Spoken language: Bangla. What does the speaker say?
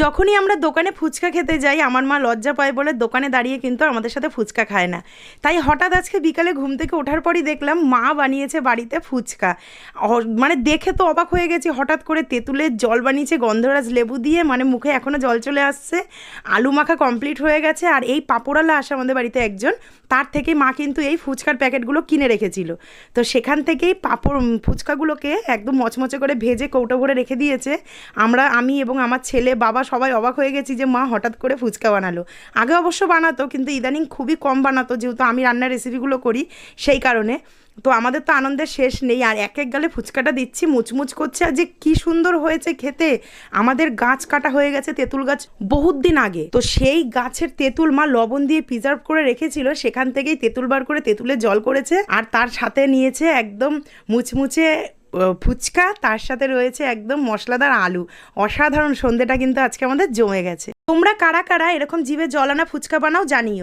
যখনই আমরা দোকানে ফুচকা খেতে যাই আমার মা লজ্জা পায় বলে দোকানে দাঁড়িয়ে কিন্তু আমাদের সাথে ফুচকা খায় না। তাই হঠাৎ আজকে বিকালে ঘুম থেকে ওঠার পরই দেখলাম মা বানিয়েছে বাড়িতে ফুচকা। মানে দেখে তো অবাক হয়ে গেছি, হঠাৎ করে তেঁতুলের জল বানিয়েছে গন্ধরাজ লেবু দিয়ে, মানে মুখে এখনও জল চলে আসছে। আলু মাখা কমপ্লিট হয়ে গেছে, আর এই পাঁপড়ালা আসে আমাদের বাড়িতে একজন, তার থেকে মা কিন্তু এই ফুচকার প্যাকেটগুলো কিনে রেখেছিল। তো সেখান থেকেই ফুচকাগুলোকে একদম মচমচে করে ভেজে কৌটো ভরে রেখে দিয়েছে। আমি এবং আমার ছেলে বাবা সবাই অবাক হয়ে গেছি যে মা হঠাৎ করে ফুচকা বানালো। আগে অবশ্য বানাতো, কিন্তু ইদানিং খুবই কম বানাতো, যেহেতু আমি রান্নার রেসিপিগুলো করি সেই কারণে। তো আমাদের তো আনন্দের শেষ নেই, আর এক এক গালে ফুচকাটা দিচ্ছি, মুচমুচ করছে, আর যে কী সুন্দর হয়েছে খেতে। আমাদের গাছ কাটা হয়ে গেছে, তেঁতুল গাছ বহুত দিন আগে, তো সেই গাছের তেঁতুল মা লবণ দিয়ে প্রিজার্ভ করে রেখেছিল, সেখান থেকেই তেঁতুল বার করে তেঁতুলের জল করেছে, আর তার সাথে নিয়েছে একদম মুচমুচে ফুচকা, তার সাথে রয়েছে একদম মশলাদার আলু। অসাধারণ, সন্ধেটা কিন্তু আজকে আমাদের জমে গেছে। তোমরা কারা কারা এরকম জিভে জল আনা ফুচকা বানাও জানিও।